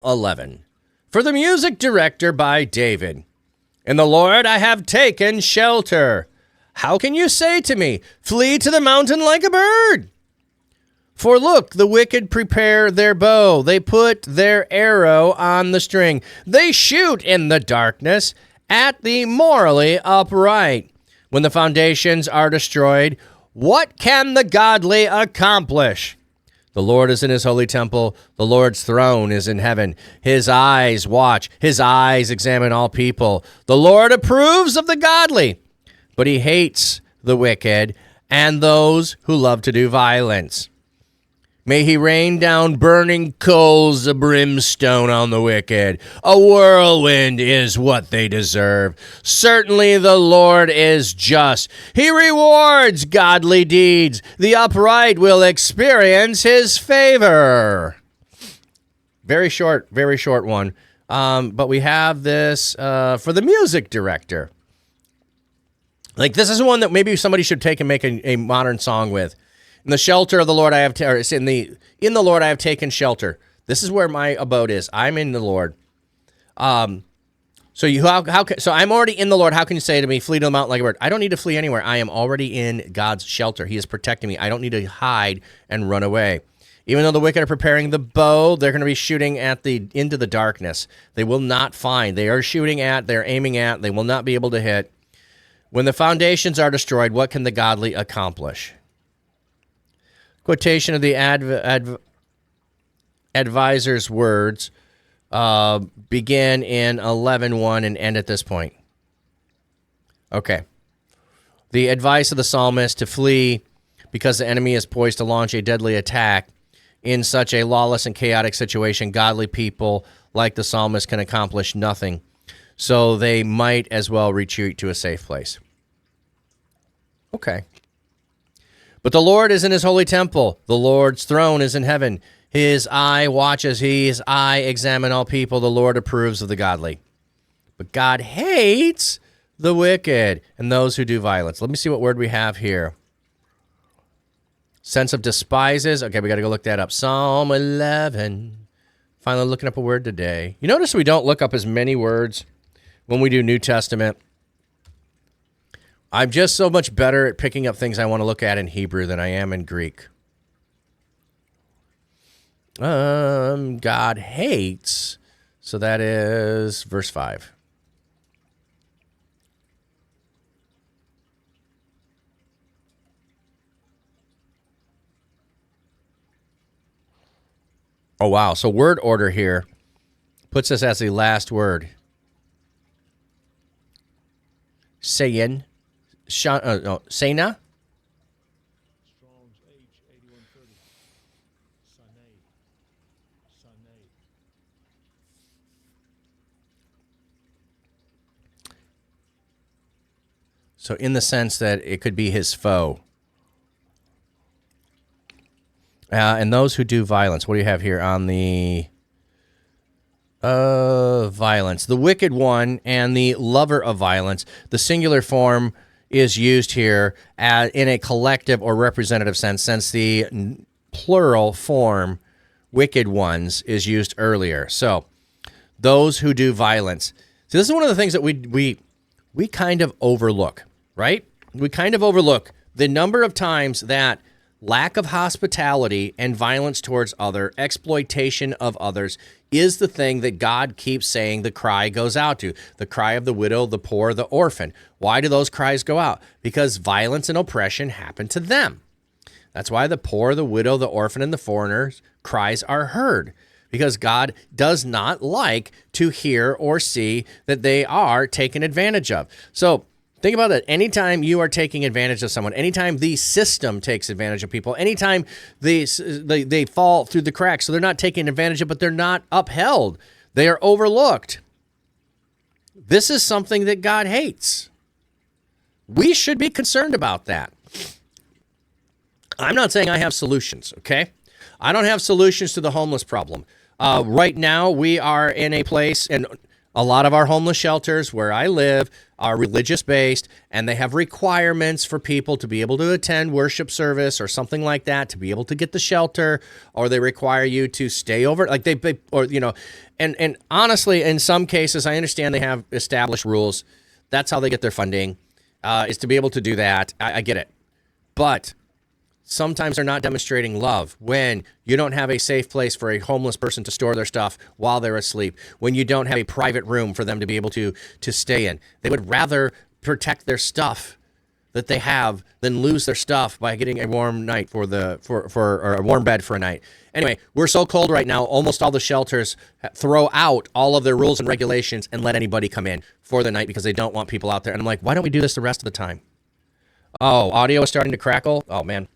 11. For the music director by David. In the Lord I have taken shelter. How can you say to me, flee to the mountain like a bird? For look, the wicked prepare their bow. They put their arrow on the string. They shoot in the darkness at the morally upright. When the foundations are destroyed, what can the godly accomplish? The Lord is in his holy temple. The Lord's throne is in heaven. His eyes watch. His eyes examine all people. The Lord approves of the godly, but he hates the wicked and those who love to do violence. May he rain down burning coals of brimstone on the wicked. A whirlwind is what they deserve. Certainly the Lord is just. He rewards godly deeds. The upright will experience his favor. Very short one. But we have this for the music director. Like, this is one that maybe somebody should take and make a modern song with. In the shelter of the Lord I have, in the Lord I have taken shelter. This is where my abode is. I'm in the Lord. So I'm already in the Lord. How can you say to me, flee to the mountain like a bird? I don't need to flee anywhere. I am already in God's shelter. He is protecting me. I don't need to hide and run away. Even though the wicked are preparing the bow, they're going to be shooting into the darkness. They will not find. They are shooting at. They're aiming at. They will not be able to hit. When the foundations are destroyed, what can the godly accomplish? Quotation of the advisor's words begin in 11:1 and end at this point. Okay. The advice of the psalmist to flee because the enemy is poised to launch a deadly attack. In such a lawless and chaotic situation, godly people like the psalmist can accomplish nothing, so they might as well retreat to a safe place. Okay. But the Lord is in his holy temple. The Lord's throne is in heaven. His eye watches. His eye examines all people. The Lord approves of the godly. But God hates the wicked and those who do violence. Let me see what word we have here. Sense of despises. Okay, we got to go look that up. Psalm 11. Finally looking up a word today. You notice we don't look up as many words when we do New Testament. I'm just so much better at picking up things I want to look at in Hebrew than I am in Greek. God hates. So that is verse 5. Oh, wow. So word order here puts us as the last word. Sayin. Sena? Strong's H8130. Sane. So in the sense that it could be his foe. And those who do violence. What do you have here on the violence? The wicked one and the lover of violence. The singular form is used here in a collective or representative sense, since the plural form, wicked ones, is used earlier. So, those who do violence. So, this is one of the things that we kind of overlook, right? We kind of overlook the number of times that lack of hospitality and violence towards exploitation of others is the thing that God keeps saying the cry goes out to. The cry of the widow, the poor, the orphan. Why do those cries go out? Because violence and oppression happen to them. That's why the poor, the widow, the orphan, and the foreigner's cries are heard. Because God does not like to hear or see that they are taken advantage of. So, think about that. Anytime you are taking advantage of someone, anytime the system takes advantage of people, anytime they fall through the cracks, so they're not taken advantage of, but they're not upheld. They are overlooked. This is something that God hates. We should be concerned about that. I'm not saying I have solutions, okay? I don't have solutions to the homeless problem. Right now, we are in a place, and A lot of our homeless shelters where I live are religious based, and they have requirements for people to be able to attend worship service or something like that to be able to get the shelter, or they require you to stay over, like and honestly, in some cases, I understand they have established rules. That's how they get their funding, is to be able to do that. I get it. But sometimes they're not demonstrating love when you don't have a safe place for a homeless person to store their stuff while they're asleep, when you don't have a private room for them to be able to stay in. They would rather protect their stuff that they have than lose their stuff by getting a warm night or a warm bed for a night. Anyway, we're so cold right now, almost all the shelters throw out all of their rules and regulations and let anybody come in for the night because they don't want people out there. And I'm like, why don't we do this the rest of the time? Oh, audio is starting to crackle. Oh, man.